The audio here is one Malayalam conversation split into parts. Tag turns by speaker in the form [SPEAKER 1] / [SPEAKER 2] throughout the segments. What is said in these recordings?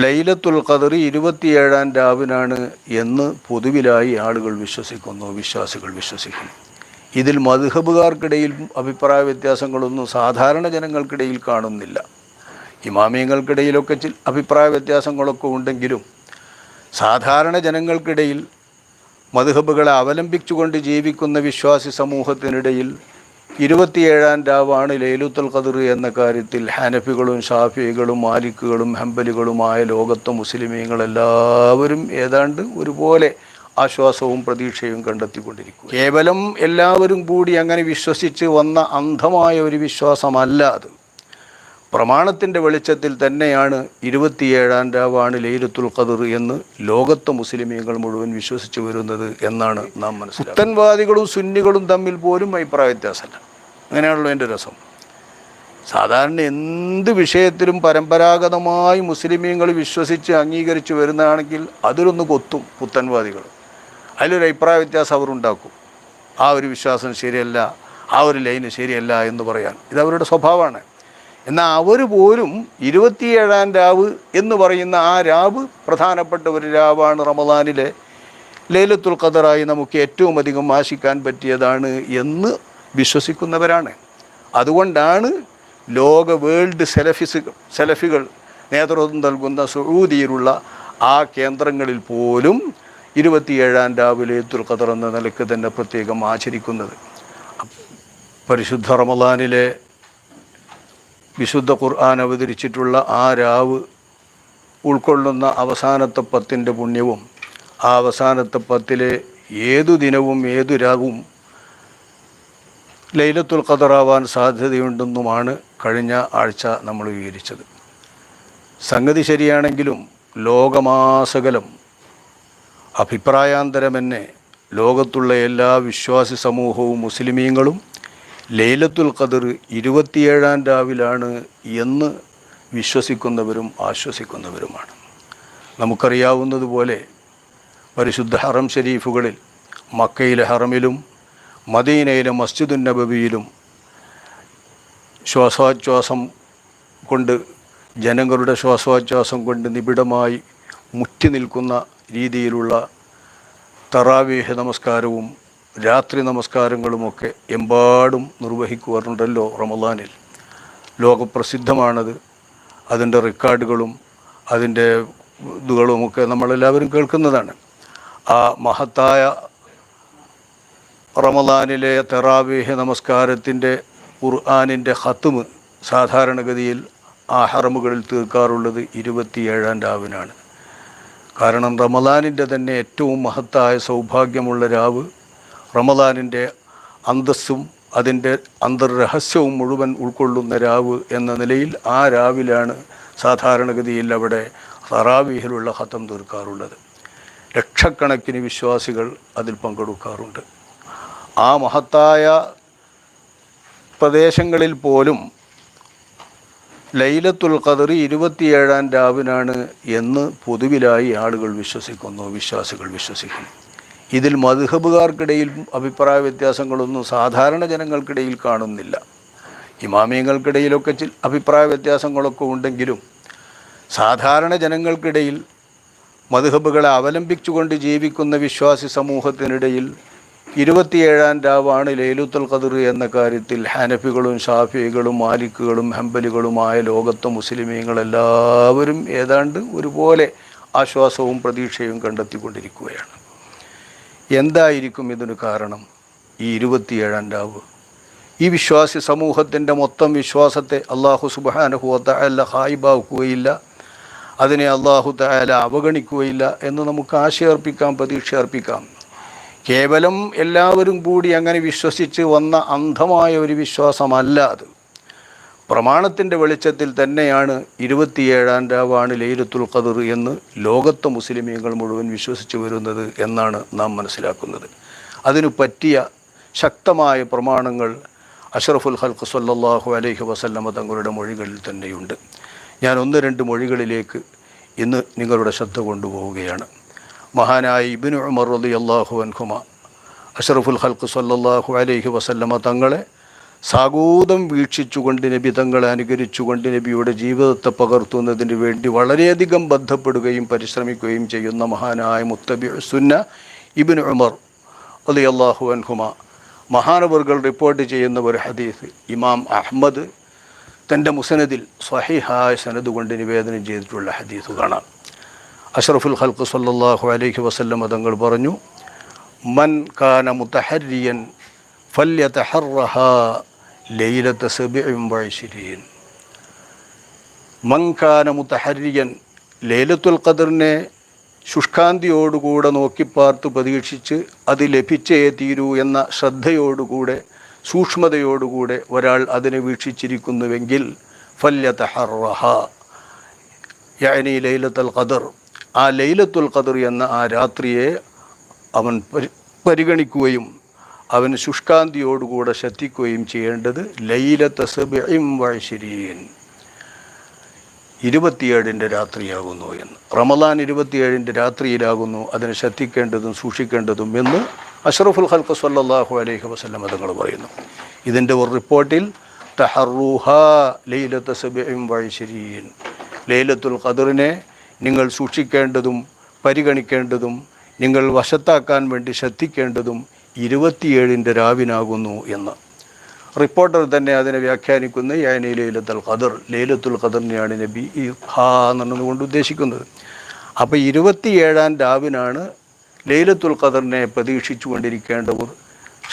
[SPEAKER 1] ലൈലത്തുൽ ഖദർ 27-ാം രാവിനാണ് എന്ന് പൊതുവിലായി ആളുകൾ വിശ്വസിക്കുന്നു, വിശ്വാസികൾ വിശ്വസിക്കുന്നു. ഇതിൽ മദ്ഹബുകാർക്കിടയിൽ അഭിപ്രായ വ്യത്യാസങ്ങളൊന്നും സാധാരണ ജനങ്ങൾക്കിടയിൽ കാണുന്നില്ല. ഇമാമിയങ്ങൾക്കിടയിലൊക്കെ അഭിപ്രായ വ്യത്യാസങ്ങളൊക്കെ ഉണ്ടെങ്കിലും സാധാരണ ജനങ്ങൾക്കിടയിൽ മദ്ഹബുകളെ അവലംബിച്ചുകൊണ്ട് ജീവിക്കുന്ന വിശ്വാസി സമൂഹത്തിനിടയിൽ 27-ാം രാവാണ് ലൈലത്തുൽ ഖദർ എന്ന കാര്യത്തിൽ ഹനഫികളും ഷാഫികളും മാലിക്കുകളും ഹംബലികളുമായ ലോകത്തെ മുസ്ലിമീങ്ങളെല്ലാവരും ഏതാണ്ട് ഒരുപോലെ ആശ്വാസവും പ്രതീക്ഷയും കണ്ടെത്തിക്കൊണ്ടിരിക്കും. കേവലം എല്ലാവരും കൂടി അങ്ങനെ വിശ്വസിച്ച് വന്ന അന്ധമായ ഒരു വിശ്വാസമല്ല അത്. പ്രമാണത്തിൻ്റെ വെളിച്ചത്തിൽ തന്നെയാണ് 27-ാം രാവാണ് ലൈലത്തുൽ ഖദർ എന്ന് ലോകത്തെ മുസ്ലിമീങ്ങൾ മുഴുവൻ വിശ്വസിച്ച് വരുന്നത് എന്നാണ് നാം മനസ്സിലാക്കുന്നത്. പുത്തൻവാദികളും സുന്നികളും തമ്മിൽ പോലും അഭിപ്രായ വ്യത്യാസമല്ല. അങ്ങനെയാണല്ലോ എൻ്റെ രസം. സാധാരണ എന്ത് വിഷയത്തിലും പരമ്പരാഗതമായി മുസ്ലിമീങ്ങൾ വിശ്വസിച്ച് അംഗീകരിച്ച് വരുന്നതാണെങ്കിൽ അതിലൊന്ന് കൊത്തും പുത്തൻവാദികൾ. അതിലൊരു അഭിപ്രായ വ്യത്യാസം അവരുണ്ടാക്കും. ആ ഒരു വിശ്വാസം ശരിയല്ല, ആ ഒരു ലൈന് ശരിയല്ല എന്ന് പറയാൻ. ഇതവരുടെ സ്വഭാവമാണ്. എന്നാൽ അവർ പോലും 27-ാം രാവ് എന്ന് പറയുന്ന ആ രാവ് പ്രധാനപ്പെട്ട ഒരു രാവാണ്. റമദാനിലെ ലൈലത്തുൽ ഖദറായി നമുക്ക് ഏറ്റവും അധികം ആശിക്കാൻ പറ്റിയതാണ് എന്ന് വിശ്വസിക്കുന്നവരാണ്. അതുകൊണ്ടാണ് വേൾഡ് സെലഫികൾ നേതൃത്വം നൽകുന്ന സഊദിയിലുള്ള ആ കേന്ദ്രങ്ങളിൽ പോലും 27-ാം രാവ് ലൈലത്തുൽ ഖദർ എന്ന നിലയ്ക്ക് തന്നെ പ്രത്യേകം ആചരിക്കുന്നത്. പരിശുദ്ധ റമദാനിലെ വിശുദ്ധ ഖുർആൻ അവതരിച്ചിട്ടുള്ള ആ രാവ് ഉൾക്കൊള്ളുന്ന അവസാനത്തെ 10-ൻ്റെ പുണ്യവും ആ അവസാനത്തെ 10-ലെ ഏതു ദിനവും ഏതു രാവും ലൈലത്തുൽ ഖദറാവാൻ സാധ്യതയുണ്ടെന്നുമാണ് കഴിഞ്ഞ ആഴ്ച നമ്മൾ വിവരിച്ചത്. സംഗതി ശരിയാണെങ്കിലും ലോകമാസകലം അഭിപ്രായാന്തരമെന്നെ ലോകത്തുള്ള എല്ലാ വിശ്വാസി സമൂഹവും മുസ്ലിമീങ്ങളും ലൈലത്തുൽ ഖദർ 27-ാം രാവിലാണ് എന്ന് വിശ്വസിക്കുന്നവരും ആശ്വസിക്കുന്നവരുമാണ്. നമുക്കറിയാവുന്നതുപോലെ പരിശുദ്ധ ഹറം ഷരീഫുകളിൽ മക്കയിലെ ഹറമിലും മദീനയിലെ മസ്ജിദുൻ നബവിയിലും ശ്വാസോച്ഛ്വാസം കൊണ്ട് ജനങ്ങളുടെ ശ്വാസോച്ഛ്വാസം കൊണ്ട് നിബിഡമായി മുറ്റി നിൽക്കുന്ന രീതിയിലുള്ള തറാവീഹ് നമസ്കാരവും രാത്രി നമസ്കാരങ്ങളുമൊക്കെ എമ്പാടും നിർവഹിക്കുവാറുണ്ടല്ലോ റമദാനിൽ. ലോകപ്രസിദ്ധമാണത്. അതിൻ്റെ റെക്കോർഡുകളും അതിൻ്റെ ഇതുകളുമൊക്കെ നമ്മളെല്ലാവരും കേൾക്കുന്നതാണ്. ആ മഹത്തായ റമദാനിലെ തറാവീഹ് നമസ്കാരത്തിൻ്റെ ഖുർആനിൻ്റെ ഖത്മ് സാധാരണഗതിയിൽ ആ ഹറമുകളിൽ തീർക്കാറുള്ളത് 27-ാം രാവിനാണ്. കാരണം റമദാനിൻ്റെ തന്നെ ഏറ്റവും മഹത്തായ സൗഭാഗ്യമുള്ള രാവ്, റമദാനിൻ്റെ അന്തസ്സും അതിൻ്റെ അന്തർരഹസ്യവും മുഴുവൻ ഉൾക്കൊള്ളുന്ന രാവ് എന്ന നിലയിൽ ആ രാവിലാണ് സാധാരണഗതിയിൽ അവിടെ തറാവീഹിലുള്ള ഖത്ം തീർക്കാറുള്ളത്. ലക്ഷക്കണക്കിന് വിശ്വാസികൾ അതിൽ പങ്കെടുക്കാറുണ്ട്. ആ മഹത്തായ പ്രദേശങ്ങളിൽ പോലും ലൈലത്തുൽ ഖദർ 27-ാം രാവിനാണ് എന്ന് പൊതുവിലായി ആളുകൾ വിശ്വസിക്കുന്നു, വിശ്വാസികൾ വിശ്വസിക്കുന്നു. ഇതിൽ മദ്ഹബുകാർക്കിടയിൽ അഭിപ്രായ വ്യത്യാസങ്ങളൊന്നും സാധാരണ ജനങ്ങൾക്കിടയിൽ കാണുന്നില്ല. ഇമാമിയങ്ങൾക്കിടയിലൊക്കെ അഭിപ്രായ വ്യത്യാസങ്ങളൊക്കെ ഉണ്ടെങ്കിലും സാധാരണ ജനങ്ങൾക്കിടയിൽ മദ്ഹബുകളെ അവലംബിച്ചുകൊണ്ട് ജീവിക്കുന്ന വിശ്വാസി സമൂഹത്തിനിടയിൽ 27-ാം രാവാണ് ലൈലത്തുൽ ഖദർ എന്ന കാര്യത്തിൽ ഹനഫികളും ഷാഫികളും മാലിക്കുകളും ഹംബലികളുമായ ലോകത്തെ മുസ്ലിമീങ്ങളെല്ലാവരും ഏതാണ്ട് ഒരുപോലെ ആശ്വാസവും പ്രതീക്ഷയും കണ്ടെത്തിക്കൊണ്ടിരിക്കുകയാണ്. എന്തായിരിക്കും ഇതിന് കാരണം? ഈ 27-ാം രാവ് ഈ വിശ്വാസി സമൂഹത്തിൻ്റെ മൊത്തം വിശ്വാസത്തെ അല്ലാഹു സുബ്ഹാനഹു വ തആല ഖായിബാക്കുകയില്ല, അതിനെ അല്ലാഹു തആല അവഗണിക്കുകയില്ല എന്ന് നമുക്ക് ആശയർപ്പിക്കാം, പ്രതീക്ഷ അർപ്പിക്കാം. കേവലം എല്ലാവരും കൂടി അങ്ങനെ വിശ്വസിച്ച് വന്ന അന്ധമായ ഒരു വിശ്വാസമല്ല അത്. പ്രമാണത്തിൻ്റെ വെളിച്ചത്തിൽ തന്നെയാണ് 27-ാം രാവാണ് ലൈലത്തുൽ ഖദർ എന്ന് ലോകത്തെ മുസ്ലിമീങ്ങൾ മുഴുവൻ വിശ്വസിച്ച് വരുന്നത് എന്നാണ് നാം മനസ്സിലാക്കുന്നത്. അതിനു പറ്റിയ ശക്തമായ പ്രമാണങ്ങൾ അഷ്റഫുൽ ഖൽഖ് സ്വല്ലല്ലാഹു അലൈഹി വസല്ലമ തങ്ങളുടെ മൊഴികളിൽ തന്നെയുണ്ട്. ഞാൻ 1-2 മൊഴികളിലേക്ക് ഇന്ന് നിങ്ങളുടെ ശ്രദ്ധ കൊണ്ടുപോവുകയാണ്. മഹാനായ ഇബ്നു ഉമർ റളിയല്ലാഹു അൻഹുമ അഷ്റഫുൽ ഖൽഖ് സ്വല്ലല്ലാഹു അലൈഹി വസല്ലമ തങ്ങളെ സാഗൂതം വീക്ഷിച്ചുകൊണ്ട് നബി തങ്ങളെ അനുകരിച്ചുകൊണ്ട് നബിയുടെ ജീവിതത്തെ പകർത്തുന്നതിന് വേണ്ടി വളരെയധികം ബന്ധപ്പെടുകയും പരിശ്രമിക്കുകയും ചെയ്യുന്ന മഹാനായ മുത്തബി സുന്ന ഇബ്നു ഉമർ റളിയല്ലാഹു അൻഹുമ മഹാനവറുകൾ റിപ്പോർട്ട് ചെയ്യുന്ന ഒരു ഹദീസ് ഇമാം അഹ്മദ് തൻ്റെ മുസനദിൽ സ്വഹീഹായ സനദ് കൊണ്ട് നിവേദനം ചെയ്തിട്ടുള്ള ഹദീസ് കാണാം. അഷ്റഫുൽ ഖൽഖ് സല്ലല്ലാഹു അലൈഹി വസല്ലം തങ്ങൾ പറഞ്ഞു, മൻ കാന മുതഹരിയൻ ഫല്യതഹറഹാ ലൈലത 27. മൻ കാന മുതഹരിയൻ, ലൈലത്തുൽ ഖദറിനെ ശുഷ്കാന്തിയോടുകൂടെ നോക്കിപ്പാർത്ത് പ്രതീക്ഷിച്ച് അത് ലഭിച്ചേ തീരൂ എന്ന ശ്രദ്ധയോടുകൂടെ സൂക്ഷ്മതയോടുകൂടെ ഒരാൾ അതിനെ വീക്ഷിച്ചിരിക്കുന്നുവെങ്കിൽ ഫല്യതഹറഹ യഅനി ലൈലത്തുൽ ഖദർ, ആ ലൈലത്തുൽ ഖദർ എന്ന ആ രാത്രിയെ അവൻ പരിഗണിക്കുകയും അവൻ ശുഷ്കാന്തിയോടുകൂടെ ശ്രദ്ധിക്കുകയും ചെയ്യേണ്ടത് ലൈലത 27 27 രാത്രിയാകുന്നു എന്ന്. റമളാൻ 27 രാത്രിയിലാകുന്നു അതിനെ ശ്രദ്ധിക്കേണ്ടതും സൂക്ഷിക്കേണ്ടതും എന്ന് അഷ്റഫുൽ ഖൽഖ് സല്ലല്ലാഹു അലൈഹി വസല്ലം തങ്ങൾ പറയുന്നു. ഇതിൻ്റെ ഒരു റിപ്പോർട്ടിൽ തഹറുഹാ ലൈലത 27, ലൈലത്തുൽ ഖദറിനെ നിങ്ങൾ സൂക്ഷിക്കേണ്ടതും പരിഗണിക്കേണ്ടതും നിങ്ങൾ വശത്താക്കാൻ വേണ്ടി ശ്രദ്ധിക്കേണ്ടതും 27 രാവിനാകുന്നു എന്ന്. റിപ്പോർട്ടർ തന്നെ അതിനെ വ്യാഖ്യാനിക്കുന്ന യാനി ലൈലത്തുൽ ഖദർ, ലൈലത്തുൽ ഖദറിനെയാണ് നബി എന്നുകൊണ്ട് ഉദ്ദേശിക്കുന്നത്. അപ്പോൾ 27 രാവിനാണ് ലൈലത്തുൽ ഖദറിനെ പ്രതീക്ഷിച്ചു കൊണ്ടിരിക്കേണ്ടവർ,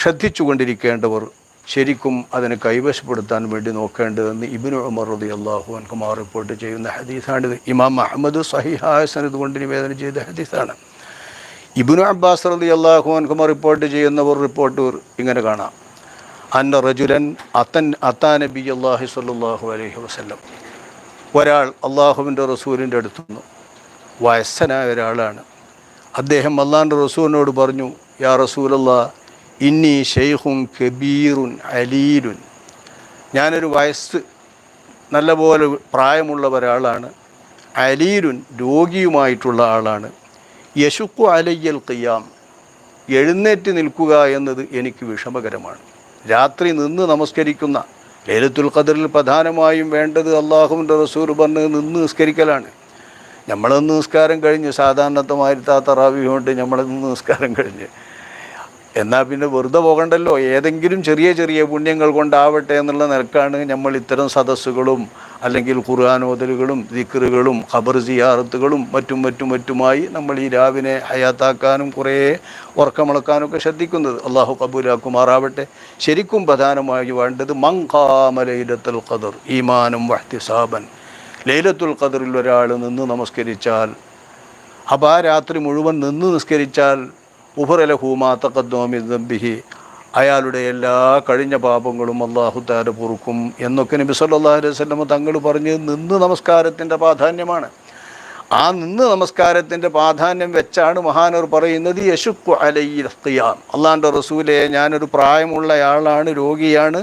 [SPEAKER 1] ശ്രദ്ധിച്ചു കൊണ്ടിരിക്കേണ്ടവർ ശരിക്കും അതിനെ കൈവശപ്പെടുത്താൻ വേണ്ടി നോക്കേണ്ടതെന്ന് ഇബ്നു ഉമർ റളിയല്ലാഹു അൻഹു റിപ്പോർട്ട് ചെയ്യുന്ന ഹദീസാണിത്. ഇമാം അഹ്മദ് സ്വഹീഹായ സനദ് കൊണ്ട് നിവേദനം ചെയ്ത ഹദീസാണ്. ഇബ്നു അബ്ബാസ് റളിയല്ലാഹു അൻഹു റിപ്പോർട്ട് ചെയ്യുന്നവർ റിപ്പോർട്ട് ഇങ്ങനെ കാണാം, അന്ന റജുലൻ അത്താ നബിയല്ലാഹി സ്വല്ലല്ലാഹു അലൈഹി വസല്ലം, ഒരാൾ അള്ളാഹുവിൻ്റെ റസൂലിൻ്റെ അടുത്തുനിന്നു, വയസ്സനായ ഒരാളാണ്. അദ്ദേഹം അള്ളാഹിൻ്റെ റസൂലിനോട് പറഞ്ഞു, യാ റസൂലല്ലാഹ് ഇന്നി ഷെയ്ഖുൻ കബീറുൻ അലീലുൻ, ഞാനൊരു വയസ്സ് നല്ലപോലെ പ്രായമുള്ള ഒരാളാണ്, അലീലുൻ രോഗിയുമായിട്ടുള്ള ആളാണ്, യശുക്കു അലയ്യൽ ഖിയാം, എഴുന്നേറ്റ് നിൽക്കുക എന്നത് എനിക്ക് വിഷമകരമാണ്. രാത്രി നിന്ന് നമസ്കരിക്കുന്ന ലൈലത്തുൽ ഖദറിൽ പ്രധാനമായും വേണ്ടത് അള്ളാഹുവിൻ്റെ റസൂൽ പറഞ്ഞ് നിന്ന് നിസ്കരിക്കലാണ്. നമ്മളൊന്ന് നിസ്കാരം കഴിഞ്ഞ് സാധാരണത്തെ മാതിരി തറാവീഹ് കൊണ്ട് നമ്മളൊന്ന് നിസ്കാരം കഴിഞ്ഞ് എന്നാൽ പിന്നെ വെറുതെ പോകണ്ടല്ലോ, ഏതെങ്കിലും ചെറിയ ചെറിയ പുണ്യങ്ങൾ കൊണ്ടാവട്ടെ എന്നുള്ള നിലക്കാണ് നമ്മൾ ഇത്തരം സദസ്സുകളും അല്ലെങ്കിൽ ഖുർആനോദലുകളും ദിക്റുകളും ഖബർ സിയാറത്തുകളും മറ്റുമായി നമ്മൾ ഈ രാവിനെ ഹയാത്താക്കാനും കുറേ ഉറക്കമുളക്കാനൊക്കെ ശ്രദ്ധിക്കുന്നത്. അള്ളാഹു കബൂലാക്കുമാറാവട്ടെ. ശരിക്കും പ്രധാനമായി വേണ്ടത് മൻ ഖാമ ലൈലത്തുൽ ഖദർ ഈമാനും വഹ്തിസാബൻ, ലൈലത്തുൽ ഖദറിൽ ഒരാൾ നിന്ന് നമസ്കരിച്ചാൽ, അപ്പോൾ ആ രാത്രി മുഴുവൻ നിന്ന് നിസ്കരിച്ചാൽ ഉഫറലഹു മാ തഖദ്ദമ മിൻ ദംബിഹി, അയാളുടെ എല്ലാ കഴിഞ്ഞ പാപങ്ങളും അല്ലാഹു തആല പൊറുക്കും എന്നൊക്കെ നബി സല്ലല്ലാഹു അലൈഹി വസല്ലം തങ്ങൾ പറഞ്ഞ് നിന്ന് നമസ്കാരത്തിൻ്റെ പ്രാധാന്യമാണ്. ആ നിന്ന് നമസ്കാരത്തിൻ്റെ പ്രാധാന്യം വെച്ചാണ് മഹാനവർ പറയുന്നത് യശുക്കു അലയ്യ ഖിയാം, അള്ളാഹിൻ്റെ റസൂലെ ഞാനൊരു പ്രായമുള്ളയാളാണ്, രോഗിയാണ്,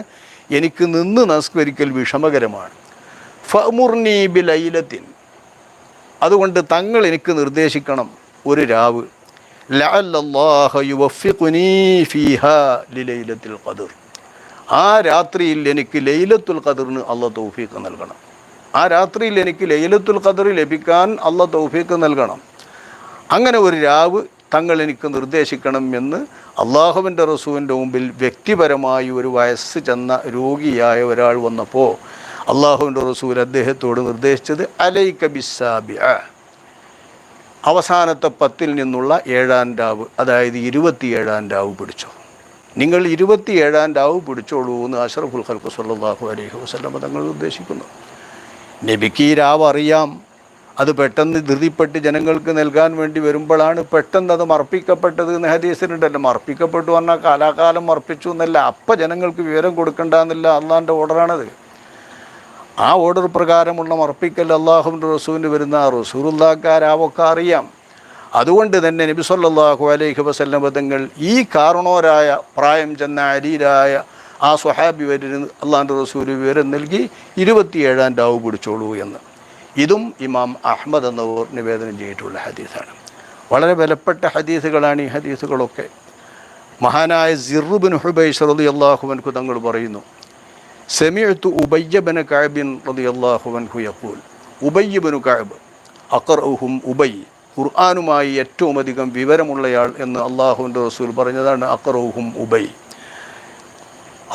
[SPEAKER 1] എനിക്ക് നിന്ന് നമസ്കരിക്കൽ വിഷമകരമാണ്. ഫഅ്മുർനി ബിലൈലത്തിൻ, അതുകൊണ്ട് തങ്ങൾ എനിക്ക് നിർദ്ദേശിക്കണം ഒരു രാവ്, ലഅല്ലല്ലാഹ യുവഫിഖുനി ഫീഹാ ലിലൈലത്തുൽ ഖദർ, ആ രാത്രിയിൽ എനിക്ക് ലൈലത്തുൽ ഖദറിന് അല്ലാഹു തൗഫീഖ് നൽകണം, ആ രാത്രിയിൽ എനിക്ക് ലൈലത്തുൽ ഖദർ ലഭിക്കാൻ അല്ലാഹു തൗഫീഖ് നൽകണം. അങ്ങനെ ഒരു രാവ് തങ്ങൾ എനിക്ക് നിർദ്ദേശിക്കണം എന്ന് അള്ളാഹുവിൻ്റെ റസൂലിൻ്റെ മുമ്പിൽ വ്യക്തിപരമായി ഒരു വയസ്സ് ചെന്ന രോഗിയായ ഒരാൾ വന്നപ്പോൾ അള്ളാഹുവിൻ്റെ റസൂൽ അദ്ദേഹത്തോട് നിർദ്ദേശിച്ചത് അലൈക ബിസ്സാബിഅ, അവസാനത്തെ 10 നിന്നുള്ള 7 രാവ്, അതായത് 27 രാവ് പിടിച്ചോ, നിങ്ങൾ 27 രാവ് പിടിച്ചോളൂ എന്ന് അഷ്റഫുൽ ഖൽഖ് സല്ലല്ലാഹു അലൈഹി വസല്ലം തങ്ങൾ ഉദ്ദേശിക്കുന്നു. നബിക്ക് ഈ രാവ് അറിയാം, അത് പെട്ടെന്ന് ധൃതിപ്പെട്ട് ജനങ്ങൾക്ക് നൽകാൻ വേണ്ടി വരുമ്പോഴാണ് പെട്ടെന്ന് അത് മർപ്പിക്കപ്പെട്ടത് എന്ന് ഹദീസിലുണ്ടല്ലോ. മർപ്പിക്കപ്പെട്ടു പറഞ്ഞാൽ കാലാകാലം മർപ്പിച്ചു എന്നല്ല, അപ്പം ജനങ്ങൾക്ക് വിവരം കൊടുക്കണ്ട എന്നല്ല അള്ളാഹിൻ്റെ ഓർഡറാണത്. ആ ഓർഡർ പ്രകാരമുള്ള മർപ്പിക്കൽ അള്ളാഹുവിൻ്റെ റസൂലിന് വരുന്ന റസൂലുള്ളാഹിക്ക് ആ രാവൊക്കെ അറിയാം. അതുകൊണ്ട് തന്നെ നബി സല്ലല്ലാഹു അലൈഹി വസല്ലം തങ്ങൾ ഈ കാരണോരായ പ്രായം ചെന്ന അലീലായ ആ സ്വഹാബി വരിന് അള്ളാഹിൻ്റെ റസൂൽ വിവരം നൽകി 27 രാവ് പിടിച്ചോളൂ എന്ന്. ഇതും ഇമാം അഹ്മദ് എന്നവർ നിവേദനം ചെയ്തിട്ടുള്ള ഹദീസാണ്. വളരെ വിലപ്പെട്ട ഹദീസുകളാണ് ഈ ഹദീസുകളൊക്കെ. മഹാനായ സിർ ഇബ്നു ഹുബൈസ് റളിയല്ലാഹു അൻഹു തങ്ങൾ പറയുന്നു, സമിഅ്തു ഉബയ്യ ഇബ്നു കഅബ് റളിയല്ലാഹു അൻഹു യഖൂൽ, ഉബയ്യ ഇബ്നു കഅബ് അഖറഉഹും ഉബയ്യ്, ഖുർആനുമായി ഏറ്റവും അധികം വിവരമുള്ളയാൾ എന്ന് അള്ളാഹുവിൻ്റെ റസൂൽ പറഞ്ഞതാണ്. അഖറഉഹും ഉബയ്യ്,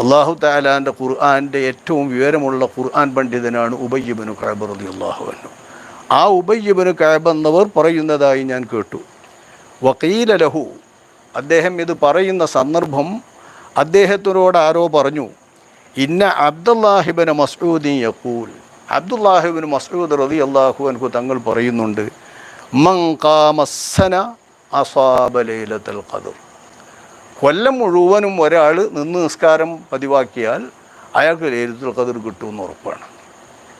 [SPEAKER 1] അള്ളാഹു തആലാൻ്റെ ഖുർആൻ്റെ ഏറ്റവും വിവരമുള്ള ഖുർആൻ പണ്ഡിതനാണ് ഉബയ്യ് ഇബ്നു കഅബ് റളിയല്ലാഹു അൻഹു. ആ ഉബയ്യ് ഇബ്നു കഅബ് എന്നവർ പറയുന്നതായി ഞാൻ കേട്ടു. വഖീല ലഹു, അദ്ദേഹം ഇത് പറയുന്ന സന്ദർഭം അദ്ദേഹത്തിനോട് ആരോ പറഞ്ഞു, ഇന്ന അബ്ദുല്ലാഹിബ്നു മസ്ഊദ് യഖൂൽ, അബ്ദുല്ലാഹിബ്നു മസ്ഊദ് റളിയല്ലാഹു അൻഹു തങ്ങൾ പറയുന്നുണ്ട്, മൻ ഖാമസ്സന അസാബ ലൈലത്തുൽ ഖദ്ർ, കൊല്ലം മുഴുവനും ഒരാൾ നിന്ന് നിസ്കാരം പതിവാക്കിയാൽ അയാൾക്ക് ലൈലത്തുൽ ഖദ്ർ കിട്ടുമെന്ന് ഉറപ്പാണ്.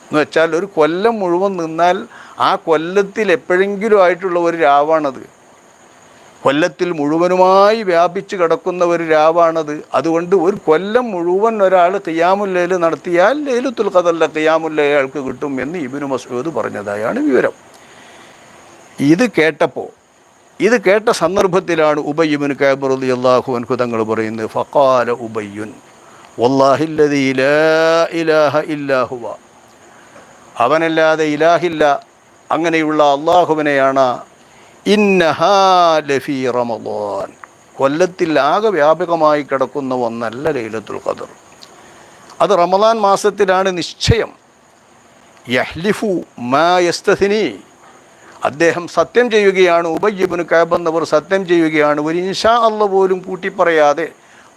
[SPEAKER 1] എന്ന് വെച്ചാൽ ഒരു കൊല്ലം മുഴുവൻ നിന്നാൽ ആ കൊല്ലത്തിൽ എപ്പോഴെങ്കിലും ആയിട്ടുള്ള ഒരു രാവാണത്, കൊല്ലത്തിൽ മുഴുവനുമായി വ്യാപിച്ച് കിടക്കുന്ന ഒരു രാവാണത്. അതുകൊണ്ട് ഒരു കൊല്ലം മുഴുവൻ ഒരാൾ ഖിയാമുൽ ലൈൽ നടത്തിയാൽ ലൈലത്തുൽ ഖദ്റിലെ ഖിയാമുൽ ലൈൽ അയാൾക്ക് കിട്ടും എന്ന് ഇബ്നു മസ്ഊദ് പറഞ്ഞതായാണ് വിവരം. ഇത് കേട്ട സന്ദർഭത്തിലാണ് ഉബയ്യ് ഇബ്നു കഅബ് റളിയല്ലാഹു അൻഹു തങ്ങൾ പറയുന്നത്, ഫഖാല ഉബയ്യുൻ വല്ലാഹില്ലദീ ലാ ഇലാഹ ഇല്ലാ ഹുവ, അവനല്ലാതെ ഇലാഹില്ല, അങ്ങനെയുള്ള അള്ളാഹുവിനെയാണ്, ഇന്നഹാ ലഫീ റമളാൻ, കൊല്ലത്തിൽ ആകെ വ്യാപകമായി കിടക്കുന്ന ഒന്നല്ല ലൈലത്തുൽ ഖദ്ർ, അത് റമളാൻ മാസത്തിലാണ് നിശ്ചയം. യഹ്ലിഫു മാ യസ്തഥ്നി, അദ്ദേഹം സത്യം ചെയ്യുകയാണ്, ഉബയ്യ് ഇബ്നു കഅബ് എന്നവർ സത്യം ചെയ്യുകയാണ്, ഒരു ഇൻഷാ അല്ലാഹ് പോലും കൂട്ടിപ്പറയാതെ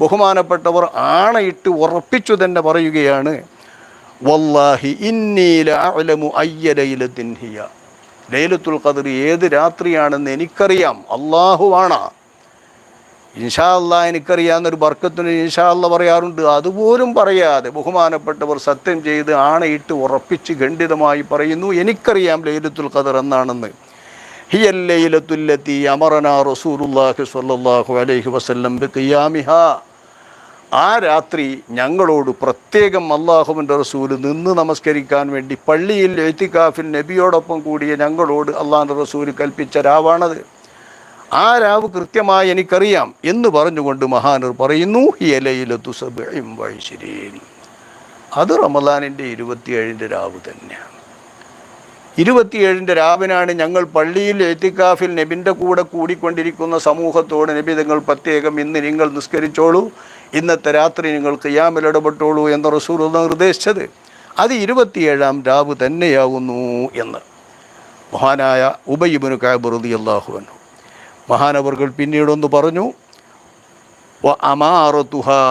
[SPEAKER 1] ബഹുമാനപ്പെട്ടവർ ആണയിട്ട് ഉറപ്പിച്ചു തന്നെ പറയുകയാണ്, വല്ലാഹി ഇന്നി ലഅലമു അയ്യ ലൈലത്തിൻ ഹിയ, ലൈലത്തുൽ ഖദ്ർ ഏത് രാത്രിയാണെന്ന് എനിക്കറിയാം, അള്ളാഹുവാണ്. ഇൻഷാ അല്ലാഹ് എനിക്കറിയാവുന്നൊരു ബർക്കത്തിന് ഇൻഷാ അല്ലാഹ് പറയാറുണ്ട്, അതുപോലും പറയാതെ ബഹുമാനപ്പെട്ടവർ സത്യം ചെയ്ത് ആണയിട്ട് ഉറപ്പിച്ച് ഖണ്ഡിതമായി പറയുന്നു, എനിക്കറിയാം ലൈലത്തുൽ ഖദ്ർ എന്നാണെന്ന്. ഹിയൽ ലൈലത്തുല്ലത്തി അമറനാ റസൂലുള്ളാഹി സ്വല്ലല്ലാഹു അലൈഹി വസല്ലം ബിഖിയാമിഹാ, ആ രാത്രി ഞങ്ങളോട് പ്രത്യേകം അള്ളാഹുവിൻ്റെ റസൂൽ നിന്ന് നമസ്കരിക്കാൻ വേണ്ടി പള്ളിയിൽ ഇഅ്തികാഫിൽ നബിയോടൊപ്പം കൂടിയ ഞങ്ങളോട് അള്ളാഹുവിൻ്റെ റസൂൽ കൽപ്പിച്ച രാവാണത്. ആ രാവ് കൃത്യമായി എനിക്കറിയാം എന്ന് പറഞ്ഞുകൊണ്ട് മഹാനർ പറയുന്നു, ഹിയ ലൈലത്തു സബ്ഇൻ വഇശ്രീൻ, അത് റമളാനിൻ്റെ 27 രാവ് തന്നെയാണ്. 27 രാവിനാണ് ഞങ്ങൾ പള്ളിയിൽ ഇഅ്തികാഫിൽ നബിൻ്റെ കൂടെ കൂടിക്കൊണ്ടിരിക്കുന്ന സമൂഹത്തോട് നബി തങ്ങൾ പ്രത്യേകം ഇന്ന് നിങ്ങൾ നിസ്കരിച്ചോളൂ, ഇന്നത്തെ രാത്രി നിങ്ങൾ ഖിയാമിൽ ഇടപെട്ടോളൂ എന്ന് റസൂലുള്ളാഹി നിർദ്ദേശിച്ചത്. അത് 27-ാം രാവ് തന്നെയാകുന്നു എന്ന് മഹാനായ ഉബയ്യ് ഇബ്നു കഅബ് റളിയല്ലാഹു അൻഹു മഹാനവർകൾ പിന്നീടൊന്ന് പറഞ്ഞു, വ അമാറതുഹാ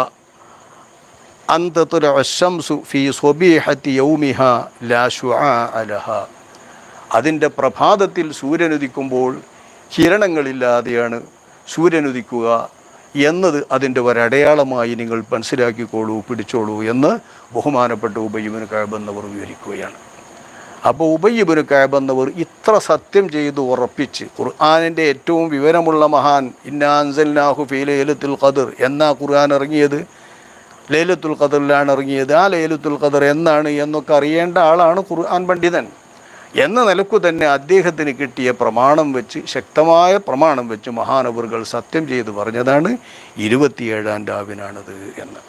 [SPEAKER 1] അൻ തത്ലഅ അശംസു ഫീ സ്വബീഹത്തി യൗമിഹാ ലാ ശുആഅ ലഹാ, അതിൻ്റെ പ്രഭാതത്തിൽ സൂര്യനുദിക്കുമ്പോൾ കിരണങ്ങളില്ലാതെയാണ് സൂര്യനുദിക്കുക എന്നത് അതിൻ്റെ ഒരടയാളമായി നിങ്ങൾ മനസ്സിലാക്കിക്കോളൂ, പിടിച്ചോളൂ എന്ന് ബഹുമാനപ്പെട്ട ഉബയ്യ് ഇബ്നു കഅബ് എന്നവർ വിവരിക്കുകയാണ്. അപ്പോൾ ഉബയ്യ് ഇബ്നു കഅബ് എന്നവർ ഇത്ര സത്യം ചെയ്ത് ഉറപ്പിച്ച്, ഖുർആനിൻ്റെ ഏറ്റവും വിവരമുള്ള മഹാൻ, ഇന്നാ അൻസൽനാഹു ഫീ ലൈലത്തുൽ ഖദ്ർ എന്നാ ഖുർആൻ ഇറങ്ങിയത്, ലൈലത്തുൽ ഖദ്റിലാണ് ഇറങ്ങിയത്. ആ ലൈലത്തുൽ ഖദ്ർ എന്നാണ് എന്നൊക്കെ അറിയേണ്ട ആളാണ് ഖുർആൻ പണ്ഡിതൻ എന്ന നിലക്കു തന്നെ അദ്ദേഹത്തിന് കിട്ടിയ പ്രമാണം വെച്ച്, ശക്തമായ പ്രമാണം വെച്ച് മഹാനവറുകൾ സത്യം ചെയ്ത് പറഞ്ഞതാണ് 27-ാം രാവിനാണത് എന്ന്.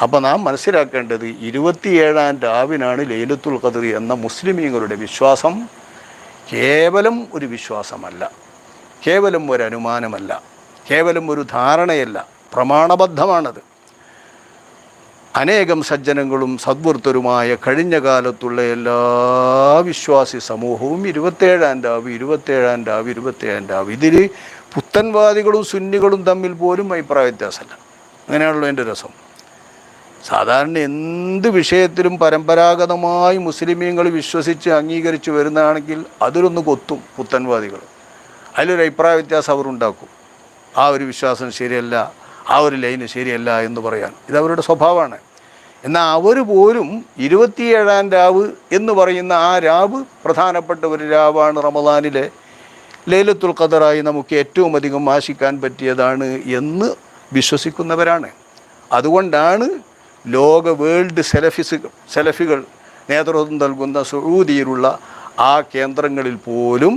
[SPEAKER 1] അപ്പോൾ നാം മനസ്സിലാക്കേണ്ടത് 27-ാം രാവിനാണ് ലൈലത്തുൽ ഖദ്ർ എന്ന മുസ്ലിമീങ്ങളുടെ വിശ്വാസം കേവലം ഒരു വിശ്വാസമല്ല, കേവലം ഒരു അനുമാനമല്ല, കേവലം ഒരു ധാരണയല്ല, പ്രമാണബദ്ധമാണത്. അനേകം സജ്ജനങ്ങളും സദ്വൃത്തരുമായ കഴിഞ്ഞ കാലത്തുള്ള എല്ലാ വിശ്വാസി സമൂഹവും 27-ാം രാവ് ഇതിൽ പുത്തൻവാദികളും സുന്നികളും തമ്മിൽ പോലും അഭിപ്രായ വ്യത്യാസമല്ല. അങ്ങനെയാണല്ലോ എൻ്റെ രസം. സാധാരണ എന്ത് വിഷയത്തിലും പരമ്പരാഗതമായി മുസ്ലിമീങ്ങൾ വിശ്വസിച്ച് അംഗീകരിച്ച് വരുന്നതാണെങ്കിൽ അതിലൊന്ന് കൊത്തും പുത്തൻവാദികൾ, അതിലൊരു അഭിപ്രായ വ്യത്യാസം അവരുണ്ടാക്കും. ആ ഒരു വിശ്വാസം ശരിയല്ല, ആ ഒരു ലൈന് ശരിയല്ല എന്ന് പറയാൻ ഇതവരുടെ സ്വഭാവമാണ്. എന്നാൽ അവർ പോലും 27-ാം രാവ് എന്ന് പറയുന്ന ആ രാവ് പ്രധാനപ്പെട്ട ഒരു രാവാണ്, റമളാനിലെ ലൈലത്തുൽ ഖദറായി നമുക്ക് ഏറ്റവും അധികം ആശിക്കാൻ പറ്റിയതാണ് എന്ന് വിശ്വസിക്കുന്നവരാണ്. അതുകൊണ്ടാണ് വേൾഡ് സെലഫികൾ നേതൃത്വം നൽകുന്ന സഊദിയിലുള്ള ആ കേന്ദ്രങ്ങളിൽ പോലും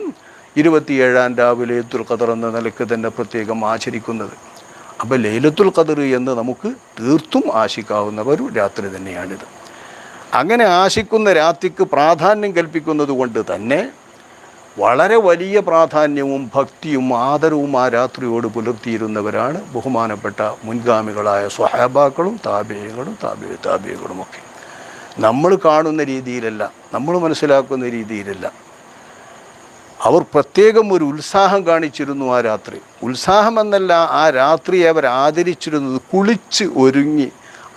[SPEAKER 1] 27-ാം രാവ് ലൈലത്തുൽ ഖദർ എന്ന നിലയ്ക്ക് തന്നെ പ്രത്യേകം ആചരിക്കുന്നത്. അപ്പോൾ ലൈലത്തുൽ ഖദർ എന്ന് നമുക്ക് തീർത്തും ആശിക്കാവുന്ന ഒരു രാത്രി തന്നെയാണിത്. അങ്ങനെ ആശിക്കുന്ന രാത്രിക്ക് പ്രാധാന്യം കൽപ്പിക്കുന്നത് കൊണ്ട് തന്നെ വളരെ വലിയ പ്രാധാന്യവും ഭക്തിയും ആദരവും ആ രാത്രിയോട് പുലർത്തിയിരുന്നവരാണ് ബഹുമാനപ്പെട്ട മുൻഗാമികളായ സ്വഹാബാക്കളും താബിഈകളുമൊക്കെ. നമ്മൾ കാണുന്ന രീതിയിലല്ല, നമ്മൾ മനസ്സിലാക്കുന്ന രീതിയിലല്ല. അവർ പ്രത്യേകം ഒരു ഉത്സാഹം കാണിച്ചിരുന്നു ആ രാത്രി. ഉത്സാഹം എന്നല്ല, ആ രാത്രി അവർ ആദരിച്ചിരുന്നത് കുളിച്ച് ഒരുങ്ങി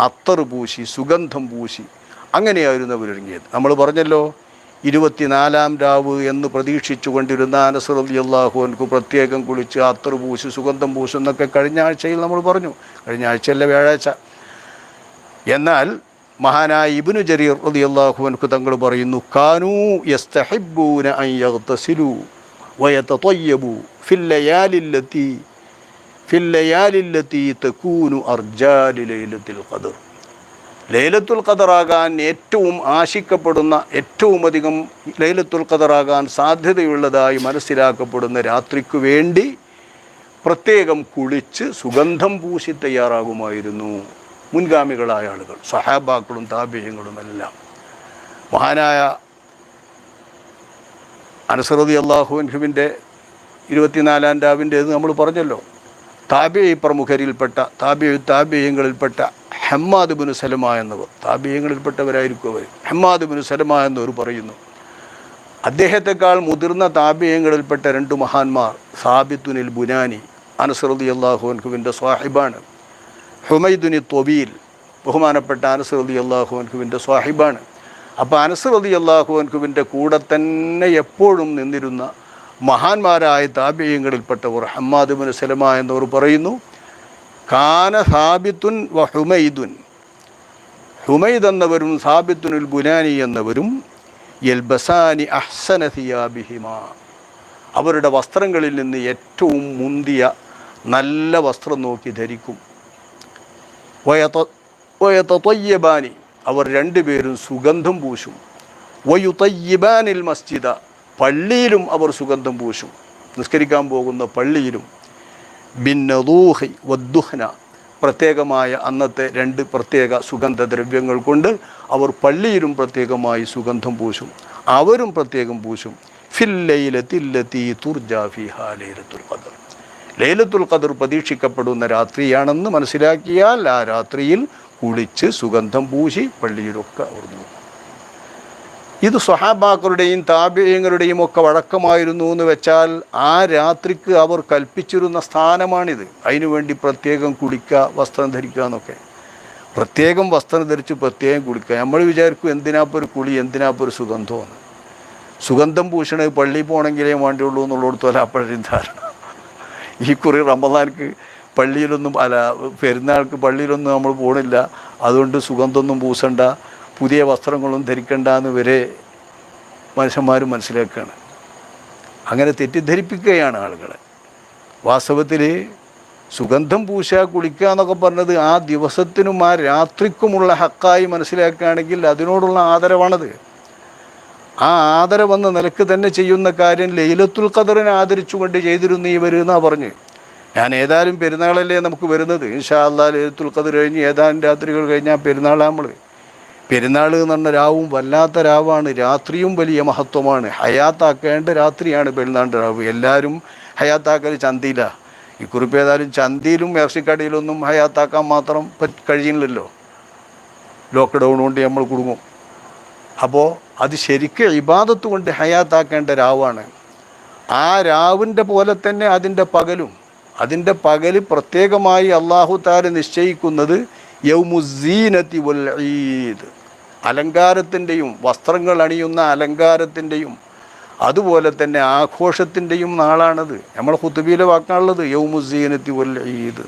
[SPEAKER 1] അത്തർ പൂശി സുഗന്ധം പൂശി അങ്ങനെയായിരുന്നു അവരൊരുങ്ങിയത്. നമ്മൾ പറഞ്ഞല്ലോ 24-ാം രാവ് എന്ന് പ്രതീക്ഷിച്ചു കൊണ്ടിരുന്ന അനസ് റളിയല്ലാഹു അൻഹു പ്രത്യേകം കുളിച്ച് അത്തർ പൂശി സുഗന്ധം പൂശുന്നൊക്കെ കഴിഞ്ഞ ആഴ്ചയിൽ നമ്മൾ പറഞ്ഞു. കഴിഞ്ഞ ആഴ്ചയല്ല, വ്യാഴാഴ്ച. എന്നാൽ മഹാനായ ഇബ്നു ജരീർ റളിയല്ലാഹു അൻഹു തങ്ങൾ പറയുന്നു, കാനൂ യസ്തഹിബ്ബൂന അൻ യഗ്തസിലു വയതതയ്യബു ഫിൽ ലയാലില്ലതി തകൂനു അർജാലി ലൈലത്തുൽ ഖദർ. ലൈലത്തുൽ ഖദറാകാൻ ഏറ്റവും ആശിക്കപ്പെടുന്ന, ഏറ്റവും അധികം ലൈലത്തുൽ ഖദറാകാൻ സാധ്യതയുള്ളതായി മനസ്സിലാക്കപ്പെടുന്ന രാത്രിക്ക് വേണ്ടി പ്രത്യേകം കുളിച്ച് സുഗന്ധം പൂശി തയ്യാറാകുമായിരുന്നു മുൻഗാമികളായ ആളുകൾ, സഹാബാക്കളും താബിഈങ്ങളുമെല്ലാം. മഹാനായ അനസ് റളിയല്ലാഹു അൻഹുവിൻ്റെ 24-ാം രാവിൻ്റേത് നമ്മൾ പറഞ്ഞല്ലോ. താബിഈ പ്രമുഖരിൽപ്പെട്ട താബിഈങ്ങളിൽപ്പെട്ട ഹമ്മാദ് ബിൻ സലമ എന്നവർ, താബിഈങ്ങളിൽപ്പെട്ടവരായിരിക്കും അവർ. ഹമ്മാദ് ബിൻ സലമ എന്നവർ പറയുന്നു, അദ്ദേഹത്തെക്കാൾ മുതിർന്ന താബിഈങ്ങളിൽപ്പെട്ട 2 മഹാന്മാർ സാബിത്തുനിൽ ബുനാനി, അനസ് റളിയല്ലാഹു അൻഹുവിൻ്റെ സ്വാഹിബാണ്. ഹുമൈദുനി ത്വബീൽ, ബഹുമാനപ്പെട്ട അനസ് റളിയല്ലാഹു അൻഹുവിൻ്റെ സ്വാഹിബാണ്. അപ്പോൾ അനസ് റളിയല്ലാഹു അൻഹുവിൻ്റെ കൂടെ തന്നെ എപ്പോഴും നിന്നിരുന്ന മഹാന്മാരായ താബിഈങ്ങളിൽപ്പെട്ടവർ ഹമ്മാദ് ബിൻ സലമ എന്നവർ പറയുന്നു, കാന സാബിത്തുൻ വ ഹുമൈദുൻ, ഹുമൈദ് എന്നവരും സാബിത്തുനുൽ ബുനാനി എന്നവരും യൽബസാനി അഹ്സന സിയാബിഹിമാ, അവരുടെ വസ്ത്രങ്ങളിൽ നിന്ന് ഏറ്റവും മുന്തിയ നല്ല വസ്ത്രം നോക്കി ധരിക്കും. വയതതയ്യബാനി, അവർ 2 പേരും സുഗന്ധം പൂശും. വയുതയ്യിബാനിൽ മസ്ജിദ, പള്ളിയിലും അവർ സുഗന്ധം പൂശും, നിസ്കരിക്കാൻ പോകുന്ന പള്ളിയിലും. ബിന്നദൂഹി വദ്ദുഹ്ന, പ്രത്യേകമായ അന്നത്തെ 2 പ്രത്യേക സുഗന്ധദ്രവ്യങ്ങൾ കൊണ്ട് അവർ പള്ളിയിലും പ്രത്യേകമായി സുഗന്ധം പൂശും, അവരും പ്രത്യേകം പൂശും. ഫിൽ ലൈലത്തില്ലതി തുർജാ ഫീഹാ ലൈലത്തുൽ ഖദർ, ലൈലത്തുൽ ഖദർ പ്രതീക്ഷിക്കപ്പെടുന്ന രാത്രിയാണെന്ന് മനസ്സിലാക്കിയാൽ ആ രാത്രിയിൽ കുളിച്ച് സുഗന്ധം പൂശി പള്ളിയിലൊക്കെ അവർ നോക്കും. ഇത് സ്വഹാബാക്കളുടെയും താബിഈങ്ങളുടെയും ഒക്കെ വഴക്കമായിരുന്നു എന്ന് വെച്ചാൽ ആ രാത്രിക്ക് അവർ കൽപ്പിച്ചിരുന്ന സ്ഥാനമാണിത്. അതിനുവേണ്ടി പ്രത്യേകം കുളിക്കുക, വസ്ത്രം ധരിക്കുക എന്നൊക്കെ. പ്രത്യേകം വസ്ത്രം ധരിച്ച് പ്രത്യേകം കുളിക്കുക. നമ്മൾ വിചാരിക്കും എന്തിനാപ്പോൾ ഒരു കുളി, പെരുന്നാളിനാപ്പോൾ ഒരു സുഗന്ധമാണ്. സുഗന്ധം പൂശണത് പള്ളിയിൽ പോകണമെങ്കിലേ വേണ്ടിയുള്ളൂ എന്നുള്ളിടത്തോലെ അപ്പോഴും ധാരണ. ഈ കുറി റമദാനിക്ക് പള്ളിയിലൊന്നും പെരുന്നാൾക്ക് പള്ളിയിലൊന്നും നമ്മൾ പോകണില്ല, അതുകൊണ്ട് സുഗന്ധമൊന്നും പൂശണ്ട, പുതിയ വസ്ത്രങ്ങളൊന്നും ധരിക്കണ്ട എന്ന് വരെ മനുഷ്യന്മാർ മനസ്സിലാക്കുകയാണ്. അങ്ങനെ തെറ്റിദ്ധരിപ്പിക്കുകയാണ് ആളുകളെ. വാസ്തവത്തിൽ സുഗന്ധം പൂശുക, കുളിക്കുക എന്നൊക്കെ പറഞ്ഞത് ആ ദിവസത്തിനും ആ രാത്രിക്കുമുള്ള ഹക്കായി മനസ്സിലാക്കുകയാണെങ്കിൽ അതിനോടുള്ള ആദരവാണത്. ആ ആദരവെന്ന നിലക്ക് തന്നെ ചെയ്യുന്ന കാര്യം ലൈലത്തുൽ ഖദറിനെ ആദരിച്ചുകൊണ്ട് ചെയ്തിരുന്നു ഇവർ എന്നാണ് പറഞ്ഞ്. ഞാൻ ഏതായാലും പെരുന്നാളല്ലേ നമുക്ക് വരുന്നത്, ഇൻഷാ അല്ലാഹ് ലൈലത്തുൽ ഖദർ കഴിഞ്ഞ് ഏതാനും രാത്രികൾ കഴിഞ്ഞാൽ പെരുന്നാളാണ്. നമ്മൾ പെരുന്നാൾ എന്ന് പറഞ്ഞ രാവും വല്ലാത്ത രാവാണ്, രാത്രിയും വലിയ മഹത്വമാണ്. ഹയാത്താക്കേണ്ട രാത്രിയാണ് പെരുന്നാളിൻ്റെ രാവ്. എല്ലാവരും ഹയാത്താക്കൽ ചന്തയില്ല. ഈ കുറിപ്പ് ഏതായാലും ചന്തയിലും ഇറച്ചിക്കടയിലൊന്നും ഹയാത്താക്കാൻ മാത്രം കഴിയുന്നില്ലല്ലോ, ലോക്ക്ഡൗൺ കൊണ്ട് നമ്മൾ കുടുങ്ങും. അപ്പോൾ അത് ശരിക്കും ഇബാദത്ത് കൊണ്ട് ഹയാത്താക്കേണ്ട രാവാണ്. ആ രാവിൻ്റെ പോലെ തന്നെ അതിൻ്റെ പകൽ പ്രത്യേകമായി അല്ലാഹു തആല നിശ്ചയിക്കുന്നത് യൗമുസ്സീനത്തി വൽ ഈദ്, അലങ്കാരത്തിൻ്റെയും വസ്ത്രങ്ങൾ അണിയുന്ന അലങ്കാരത്തിൻ്റെയും അതുപോലെ തന്നെ ആഘോഷത്തിൻ്റെയും നാളാണത്. നമ്മൾ ഖുതുബയിലെ വാക്കാണുള്ളത് യൗമുസ്സീനത്തി വൽ ഈദ്.